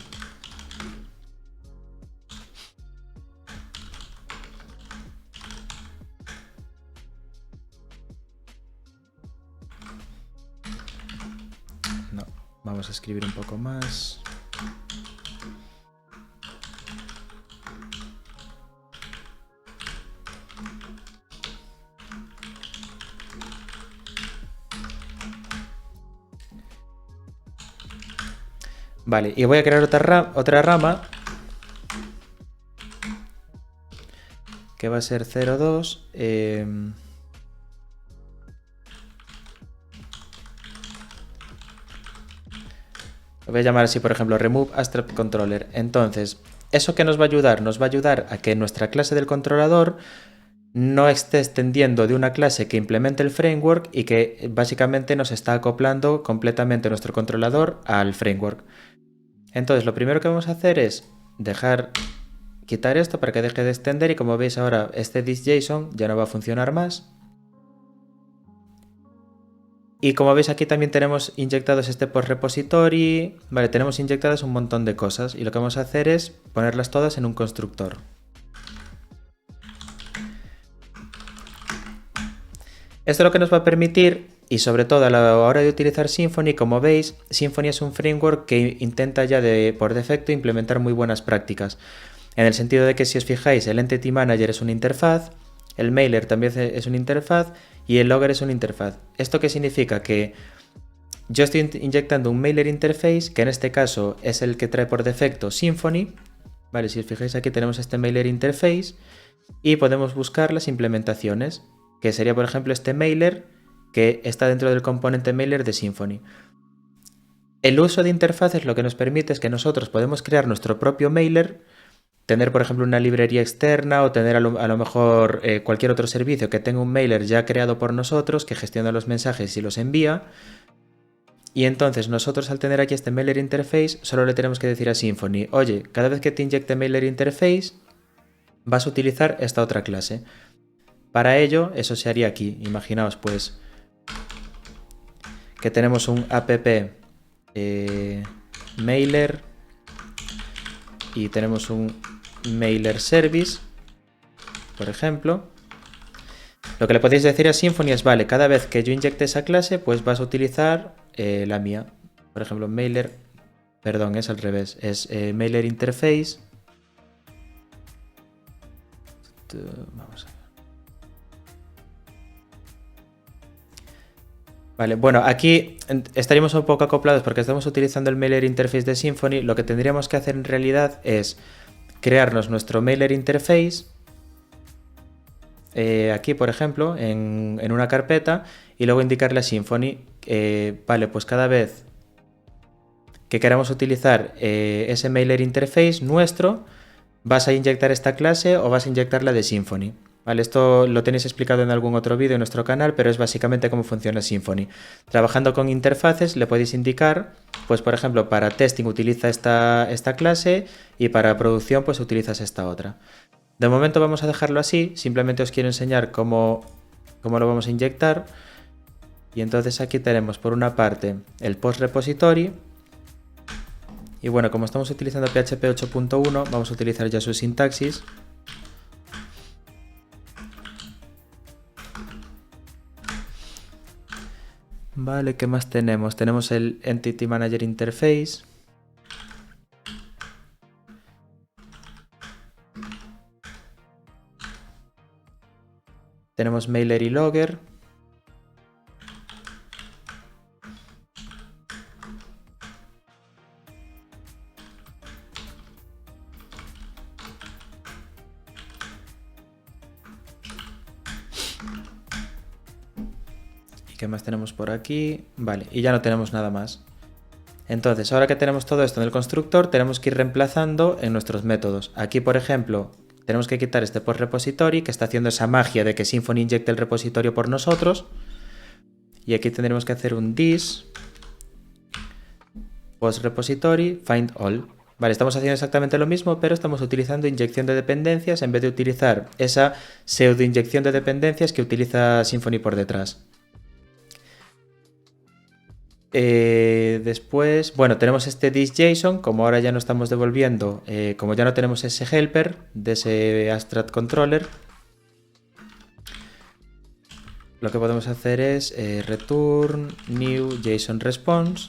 No, vamos a escribir un poco más. Vale, y voy a crear otra rama que va a ser 02. Lo voy a llamar así, por ejemplo, remove abstract controller. Entonces, ¿eso qué nos va a ayudar? Nos va a ayudar a que nuestra clase del controlador no esté extendiendo de una clase que implemente el framework y que básicamente nos está acoplando completamente nuestro controlador al framework. Entonces, lo primero que vamos a hacer es quitar esto para que deje de extender, y como veis ahora este this.json ya no va a funcionar más. Y como veis aquí también tenemos inyectados este post repository. Vale, tenemos inyectadas un montón de cosas y lo que vamos a hacer es ponerlas todas en un constructor. Esto lo que nos va a permitir, y sobre todo a la hora de utilizar Symfony, como veis, Symfony es un framework que intenta ya por defecto implementar muy buenas prácticas. En el sentido de que, si os fijáis, el Entity Manager es una interfaz, el Mailer también es una interfaz y el Logger es una interfaz. ¿Esto qué significa? Que yo estoy inyectando un Mailer Interface, que en este caso es el que trae por defecto Symfony. Vale, si os fijáis aquí tenemos este Mailer Interface y podemos buscar las implementaciones, que sería por ejemplo este Mailer que está dentro del componente Mailer de Symfony. El uso de interfaces lo que nos permite es que nosotros podemos crear nuestro propio Mailer, tener por ejemplo una librería externa o tener a lo mejor cualquier otro servicio que tenga un Mailer ya creado por nosotros que gestiona los mensajes y los envía. Y entonces nosotros, al tener aquí este Mailer Interface, solo le tenemos que decir a Symfony: oye, cada vez que te inyecte Mailer Interface vas a utilizar esta otra clase. Para ello, eso se haría aquí. Imaginaos pues que tenemos un app mailer y tenemos un mailer service, por ejemplo. Lo que le podéis decir a Symfony es: vale, cada vez que yo inyecte esa clase, pues vas a utilizar la mía. Por ejemplo, mailer, perdón, es al revés, es mailer interface. Vamos a ver. Vale, bueno, aquí estaríamos un poco acoplados porque estamos utilizando el mailer interface de Symfony. Lo que tendríamos que hacer en realidad es crearnos nuestro mailer interface aquí, por ejemplo, en una carpeta, y luego indicarle a Symfony, vale, pues cada vez que queramos utilizar ese mailer interface nuestro, vas a inyectar esta clase o vas a inyectar la de Symfony. Vale, esto lo tenéis explicado en algún otro vídeo en nuestro canal, pero es básicamente cómo funciona Symfony. Trabajando con interfaces le podéis indicar, pues por ejemplo, para testing utiliza esta clase y para producción pues utilizas esta otra. De momento vamos a dejarlo así, simplemente os quiero enseñar cómo lo vamos a inyectar. Y entonces aquí tenemos por una parte el post repository. Y bueno, como estamos utilizando PHP 8.1, vamos a utilizar ya su sintaxis. Vale, ¿qué más tenemos? Tenemos el Entity Manager Interface. Tenemos Mailer y Logger. ¿Qué más tenemos por aquí? Vale, y ya no tenemos nada más. Entonces, ahora que tenemos todo esto en el constructor, tenemos que ir reemplazando en nuestros métodos. Aquí, por ejemplo, tenemos que quitar este post repository que está haciendo esa magia de que Symfony inyecte el repositorio por nosotros. Y aquí tendremos que hacer un this post repository find all. Vale, estamos haciendo exactamente lo mismo, pero estamos utilizando inyección de dependencias en vez de utilizar esa pseudo inyección de dependencias que utiliza Symfony por detrás. Después, bueno, tenemos este this.json, como ahora ya no estamos devolviendo, como ya no tenemos ese helper de ese abstract controller, lo que podemos hacer es return new JSON response,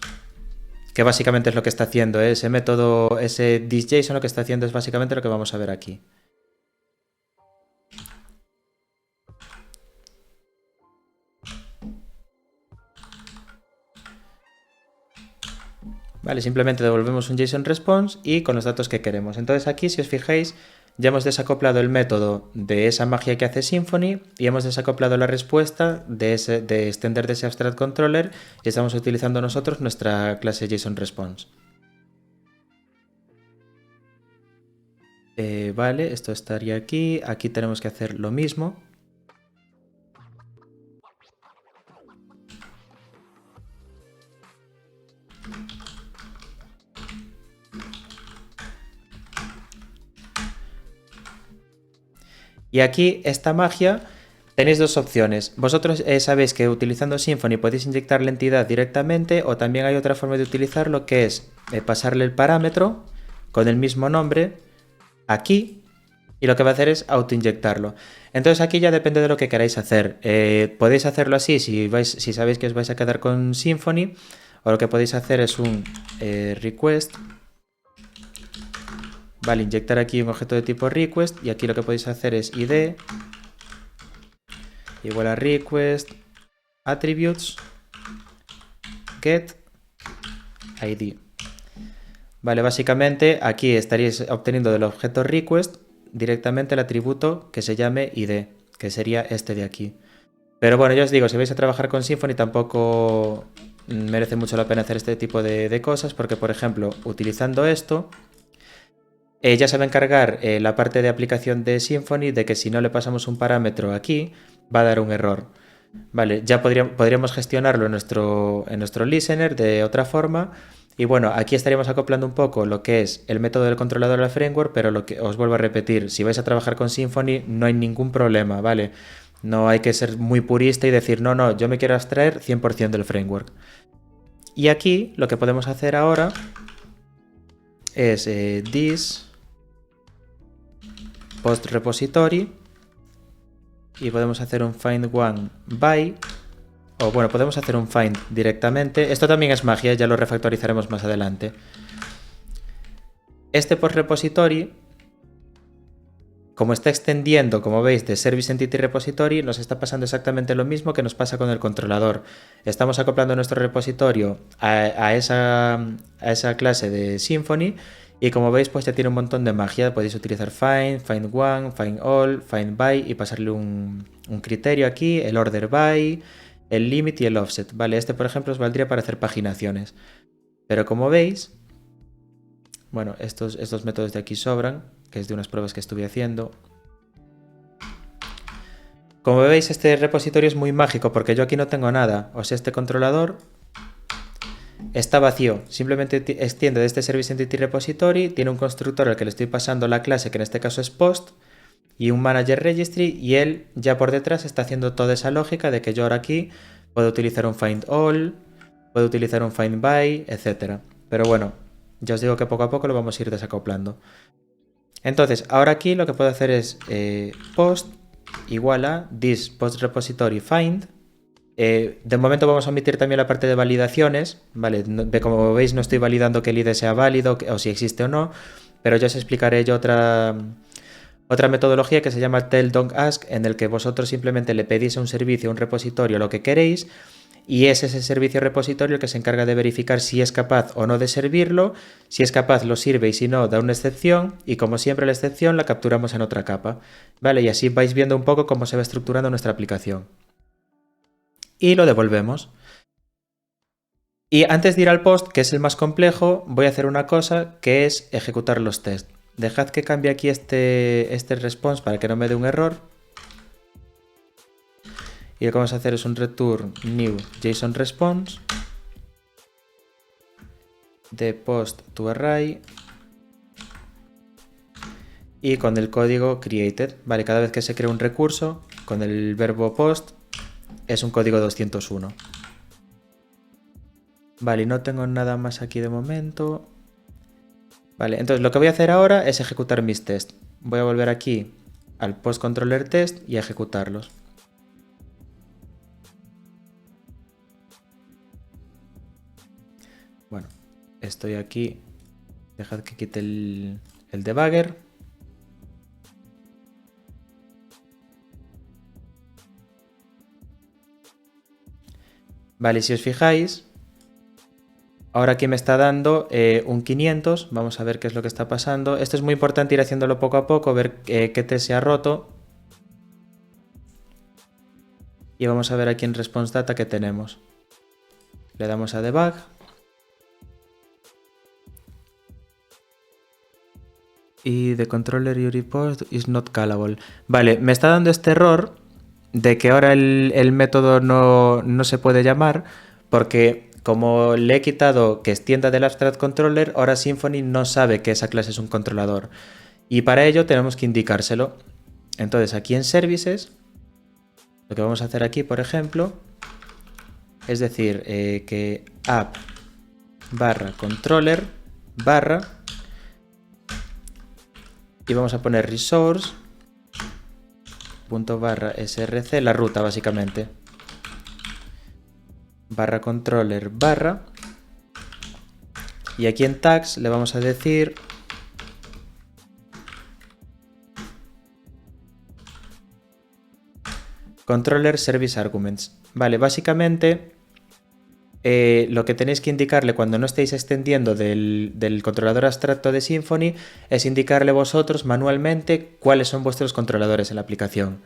que básicamente es lo que está haciendo ese método, ese this.json lo que está haciendo es básicamente lo que vamos a ver aquí. Vale, simplemente devolvemos un JSON response y con los datos que queremos. Entonces aquí, si os fijáis, ya hemos desacoplado el método de esa magia que hace Symfony y hemos desacoplado la respuesta de extender de ese abstract controller y estamos utilizando nosotros nuestra clase JSON response. Vale, esto estaría aquí. Aquí tenemos que hacer lo mismo. Y aquí esta magia tenéis dos opciones. Vosotros sabéis que utilizando Symfony podéis inyectar la entidad directamente o también hay otra forma de utilizarlo que es pasarle el parámetro con el mismo nombre aquí y lo que va a hacer es autoinyectarlo. Entonces aquí ya depende de lo que queráis hacer. Podéis hacerlo así si sabéis que os vais a quedar con Symfony o lo que podéis hacer es un request. Vale, inyectar aquí un objeto de tipo request y aquí lo que podéis hacer es id igual a request attributes get id. Vale, básicamente aquí estaréis obteniendo del objeto request directamente el atributo que se llame id, que sería este de aquí. Pero bueno, ya os digo, si vais a trabajar con Symfony tampoco merece mucho la pena hacer este tipo de cosas porque, por ejemplo, utilizando esto ya se va a encargar la parte de aplicación de Symfony de que si no le pasamos un parámetro aquí, va a dar un error. Vale, ya podríamos gestionarlo en nuestro listener de otra forma. Y bueno, aquí estaríamos acoplando un poco lo que es el método del controlador al framework, pero lo que os vuelvo a repetir, si vais a trabajar con Symfony no hay ningún problema, ¿vale? No hay que ser muy purista y decir, no, yo me quiero abstraer 100% del framework. Y aquí lo que podemos hacer ahora es this post repository y podemos hacer un find one by, o bueno, podemos hacer un find directamente. Esto también es magia, ya lo refactorizaremos más adelante. Este post repository, como está extendiendo, como veis, de Service Entity Repository, nos está pasando exactamente lo mismo que nos pasa con el controlador. Estamos acoplando nuestro repositorio a esa clase de Symfony y como veis, pues ya tiene un montón de magia. Podéis utilizar find, find one, find all, find by y pasarle un criterio aquí, el order by, el limit y el offset. Vale, este por ejemplo os valdría para hacer paginaciones. Pero como veis, bueno, estos métodos de aquí sobran, que es de unas pruebas que estuve haciendo. Como veis, este repositorio es muy mágico porque yo aquí no tengo nada. O sea, este controlador está vacío. Simplemente extiende de este Service Entity Repository, tiene un constructor al que le estoy pasando la clase, que en este caso es post, y un Manager Registry, y él ya por detrás está haciendo toda esa lógica de que yo ahora aquí puedo utilizar un find all, puedo utilizar un find by, etc. Pero bueno, ya os digo que poco a poco lo vamos a ir desacoplando. Entonces, ahora aquí lo que puedo hacer es post igual a this post repository find. De momento vamos a omitir también la parte de validaciones, ¿vale? Como veis no estoy validando que el ID sea válido o si existe o no, pero ya os explicaré yo otra metodología que se llama tell don't ask, en el que vosotros simplemente le pedís a un servicio, a un repositorio lo que queréis y es ese servicio repositorio el que se encarga de verificar si es capaz o no de servirlo, si es capaz lo sirve y si no da una excepción y como siempre la excepción la capturamos en otra capa, ¿vale? Y así vais viendo un poco cómo se va estructurando nuestra aplicación. Y lo devolvemos. Y antes de ir al post, que es el más complejo, voy a hacer una cosa que es ejecutar los tests. Dejad que cambie aquí este response para que no me dé un error. Y lo que vamos a hacer es un return new JSON response de post to array y con el código created. Vale, cada vez que se crea un recurso con el verbo post es un código 201. Vale, y no tengo nada más aquí de momento. Vale, entonces lo que voy a hacer ahora es ejecutar mis tests. Voy a volver aquí al post controller test y a ejecutarlos. Bueno, estoy aquí. Dejad que quite el debugger. Vale, si os fijáis, ahora aquí me está dando un 500. Vamos a ver qué es lo que está pasando. Esto es muy importante ir haciéndolo poco a poco, ver qué test se ha roto. Y vamos a ver aquí en Response Data qué tenemos. Le damos a Debug. Y the controller you report is not callable. Vale, me está dando este error de que ahora el método no se puede llamar porque como le he quitado que extienda del abstract controller, ahora Symfony no sabe que esa clase es un controlador. Y para ello tenemos que indicárselo. Entonces aquí en Services, lo que vamos a hacer aquí, por ejemplo, es decir, que app barra controller barra y vamos a poner resource punto barra src, la ruta básicamente, barra controller barra, y aquí en tags le vamos a decir controller service arguments. Vale, básicamente lo que tenéis que indicarle cuando no estéis extendiendo del controlador abstracto de Symfony es indicarle vosotros manualmente cuáles son vuestros controladores en la aplicación.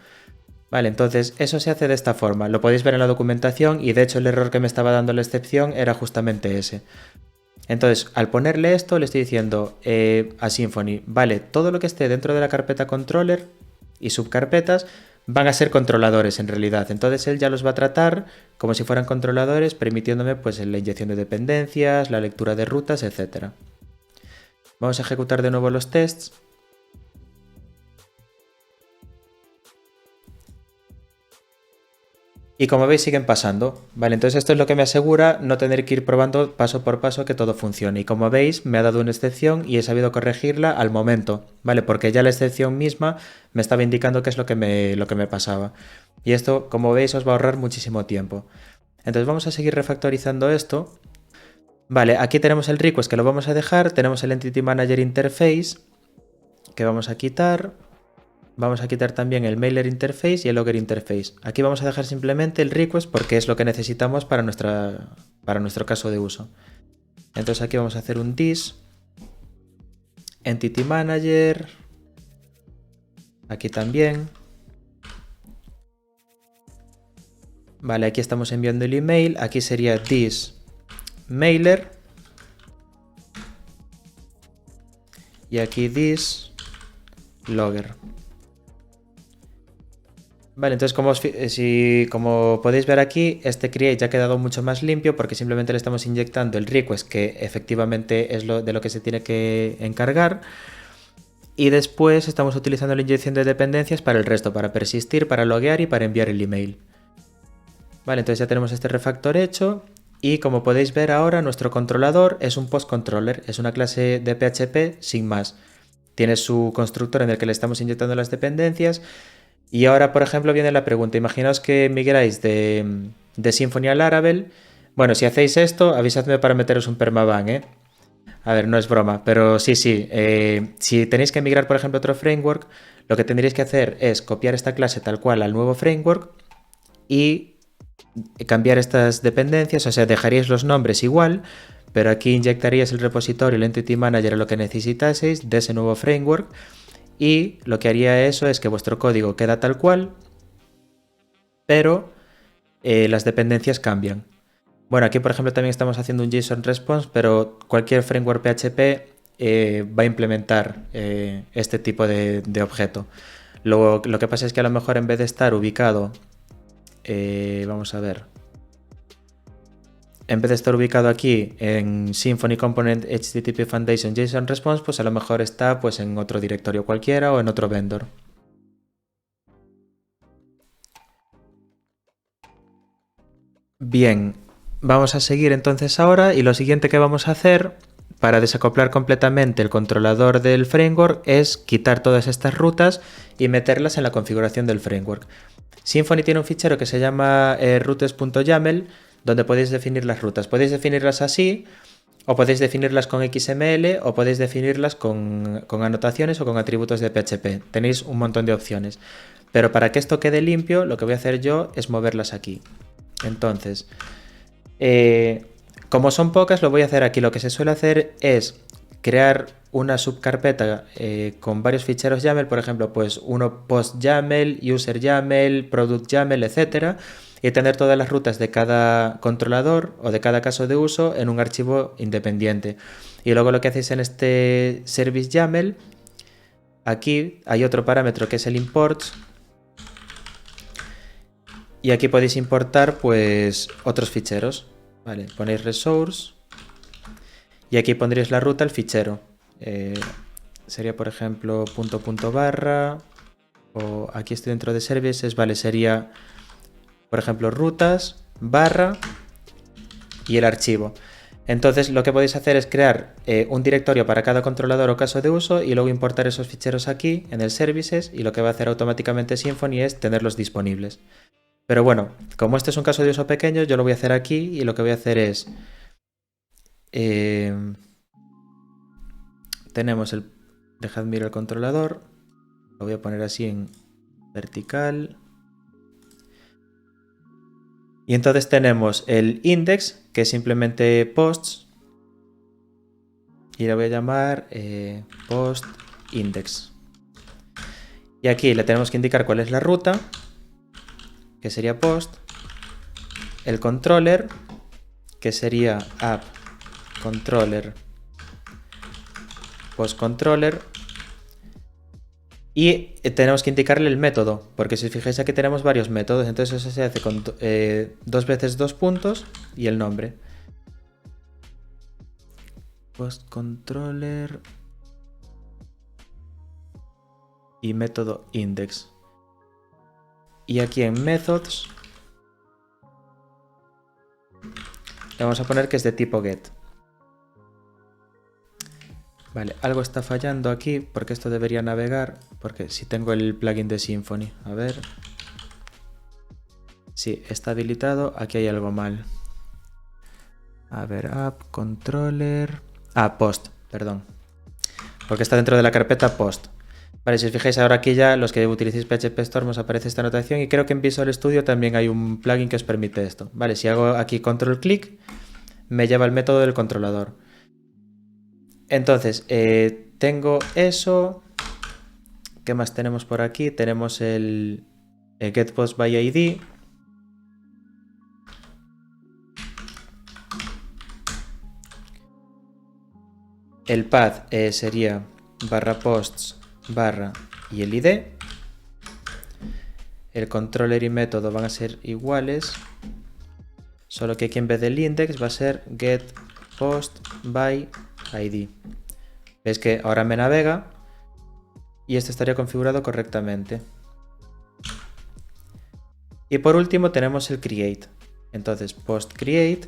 Vale, entonces eso se hace de esta forma. Lo podéis ver en la documentación y de hecho el error que me estaba dando la excepción era justamente ese. Entonces, al ponerle esto, le estoy diciendo a Symfony, vale, todo lo que esté dentro de la carpeta controller y subcarpetas van a ser controladores en realidad. Entonces él ya los va a tratar como si fueran controladores, permitiéndome pues la inyección de dependencias, la lectura de rutas, etc. Vamos a ejecutar de nuevo los tests. Y como veis siguen pasando, ¿vale? Entonces esto es lo que me asegura no tener que ir probando paso por paso que todo funcione. Y como veis me ha dado una excepción y he sabido corregirla al momento, ¿vale? Porque ya la excepción misma me estaba indicando qué es lo que me pasaba. Y esto, como veis, os va a ahorrar muchísimo tiempo. Entonces vamos a seguir refactorizando esto. Vale, aquí tenemos el request que lo vamos a dejar, tenemos el Entity Manager Interface que vamos a quitar. Vamos a quitar también el Mailer Interface y el Logger Interface. Aquí vamos a dejar simplemente el request porque es lo que necesitamos para nuestro caso de uso. Entonces aquí vamos a hacer un this Entity Manager. Aquí también. Vale, aquí estamos enviando el email. Aquí sería this Mailer. Y aquí this Logger. Vale, entonces como podéis ver aquí, este create ya ha quedado mucho más limpio porque simplemente le estamos inyectando el request que efectivamente es de lo que se tiene que encargar. Y después estamos utilizando la inyección de dependencias para el resto, para persistir, para loguear y para enviar el email. Vale, entonces ya tenemos este refactor hecho. Y como podéis ver ahora, nuestro controlador es un post controller, es una clase de PHP sin más. Tiene su constructor en el que le estamos inyectando las dependencias. Y ahora, por ejemplo, viene la pregunta. Imaginaos que migráis de Symfony a Laravel. Bueno, si hacéis esto, avisadme para meteros un permaban, ¿eh? A ver, no es broma, pero sí. Si tenéis que migrar, por ejemplo, a otro framework, lo que tendréis que hacer es copiar esta clase tal cual al nuevo framework y cambiar estas dependencias. O sea, dejaríais los nombres igual, pero aquí inyectaríais el repositorio, el Entity Manager, lo que necesitaseis de ese nuevo framework. Y lo que haría eso es que vuestro código queda tal cual, pero las dependencias cambian. Bueno, aquí por ejemplo también estamos haciendo un JSON response, pero cualquier framework PHP va a implementar este tipo de objeto. Lo que pasa es que a lo mejor en vez de estar ubicado, vamos a ver, en vez de estar ubicado aquí en Symfony Component HTTP Foundation JSON Response, pues a lo mejor está pues en otro directorio cualquiera o en otro vendor. Bien, Vamos a seguir entonces ahora y lo siguiente que vamos a hacer para desacoplar completamente el controlador del framework es quitar todas estas rutas y meterlas en la configuración del framework. Symfony tiene un fichero que se llama routes.yaml donde podéis definir las rutas. Podéis definirlas así o podéis definirlas con XML o podéis definirlas con anotaciones o con atributos de PHP. Tenéis un montón de opciones. Pero para que esto quede limpio, lo que voy a hacer yo es moverlas aquí. Entonces, como son pocas, lo voy a hacer aquí. Lo que se suele hacer es crear una subcarpeta con varios ficheros YAML, por ejemplo, pues uno post YAML, user YAML, product YAML, etcétera, y tener todas las rutas de cada controlador o de cada caso de uso en un archivo independiente. Y luego lo que hacéis en este service YAML, aquí hay otro parámetro que es el import. Y aquí podéis importar pues otros ficheros. Vale, ponéis resource y aquí pondréis la ruta al fichero. Sería por ejemplo punto barra, o aquí estoy dentro de services, vale, sería por ejemplo rutas barra y el archivo. Entonces lo que podéis hacer es crear un directorio para cada controlador o caso de uso y luego importar esos ficheros aquí en el services, y lo que va a hacer automáticamente Symfony es tenerlos disponibles. Pero bueno, como este es un caso de uso pequeño, yo lo voy a hacer aquí y lo que voy a hacer es... tenemos el... Dejad mirar el controlador. Lo voy a poner así en vertical. Y entonces tenemos el index, que es simplemente posts. Y le voy a llamar post index. Y aquí le tenemos que indicar cuál es la ruta, que sería post, el controller, que sería app controller post controller, y tenemos que indicarle el método, porque si os fijáis aquí tenemos varios métodos, entonces eso se hace con 2 veces 2 puntos y el nombre. Post controller y método index. Y aquí en methods le vamos a poner que es de tipo get. Vale, algo está fallando aquí porque esto debería navegar, porque si tengo el plugin de Symfony, a ver. Sí, está habilitado, aquí hay algo mal. A ver, app, controller... post, perdón. Porque está dentro de la carpeta post. Vale, si os fijáis ahora aquí ya, los que utilicéis PHP Storm os aparece esta anotación, y creo que en Visual Studio también hay un plugin que os permite esto. Vale, si hago aquí control clic, me lleva el método del controlador. Entonces, tengo eso. ¿Qué más tenemos por aquí? Tenemos el getPostById. El path sería barra posts barra y el id. El controller y método van a ser iguales, solo que aquí en vez del index va a ser getPostById. Veis que ahora me navega y esto estaría configurado correctamente. Y por último tenemos el create. Entonces post create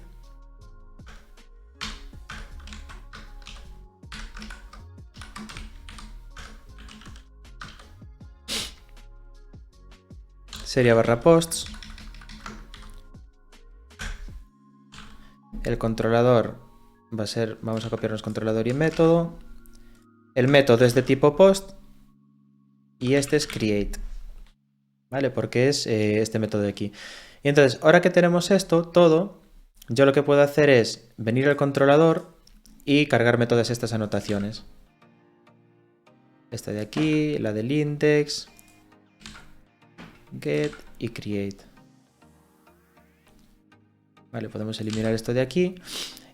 sería barra posts. El controlador va a ser, vamos a copiarnos controlador y método. El método es de tipo post y este es create, ¿vale? Porque es este método de aquí. Y entonces, ahora que tenemos esto, todo, yo lo que puedo hacer es venir al controlador y cargarme todas estas anotaciones. Esta de aquí, la del index, get y create. Vale, podemos eliminar esto de aquí.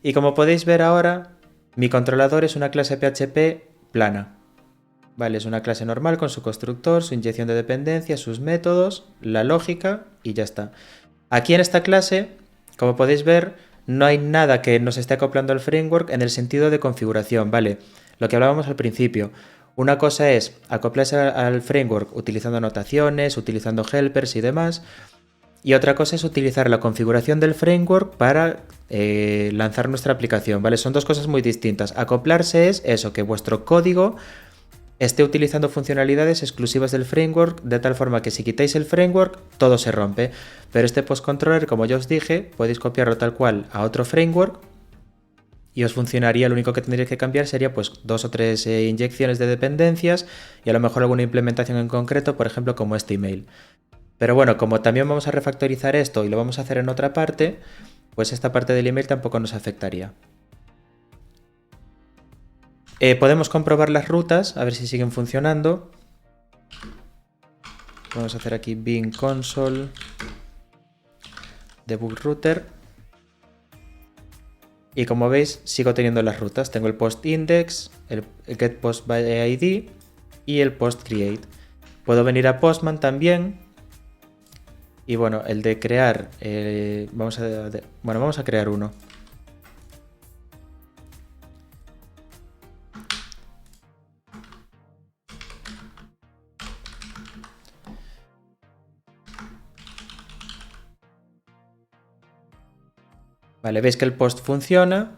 Y como podéis ver ahora, mi controlador es una clase PHP plana. Vale, es una clase normal con su constructor, su inyección de dependencias, sus métodos, la lógica y ya está. Aquí en esta clase, como podéis ver, no hay nada que nos esté acoplando al framework en el sentido de configuración, ¿vale? Lo que hablábamos al principio. Una cosa es acoplarse al framework utilizando anotaciones, utilizando helpers y demás. Y otra cosa es utilizar la configuración del framework para lanzar nuestra aplicación, ¿vale? Son dos cosas muy distintas. Acoplarse es eso, que vuestro código esté utilizando funcionalidades exclusivas del framework, de tal forma que si quitáis el framework, todo se rompe. Pero este postcontroller, como ya os dije, podéis copiarlo tal cual a otro framework y os funcionaría. Lo único que tendríais que cambiar sería pues 2 o 3 inyecciones de dependencias y a lo mejor alguna implementación en concreto, por ejemplo, como este email. Pero bueno, como también vamos a refactorizar esto y lo vamos a hacer en otra parte, pues esta parte del email tampoco nos afectaría. Podemos comprobar las rutas, a ver si siguen funcionando. Vamos a hacer aquí bin console debug router. Y como veis, sigo teniendo las rutas. Tengo el post index, el get post by ID y el post create. Puedo venir a Postman también. Y bueno, el de crear, vamos a crear uno. Vale, veis que el post funciona,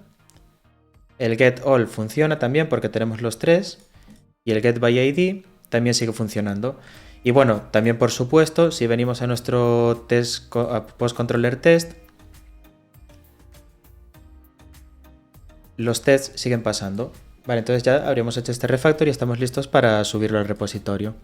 el get all funciona también porque tenemos los tres, y el get by ID también sigue funcionando. Y bueno, también por supuesto, si venimos a nuestro post controller test, los tests siguen pasando. Vale, entonces ya habríamos hecho este refactor y estamos listos para subirlo al repositorio.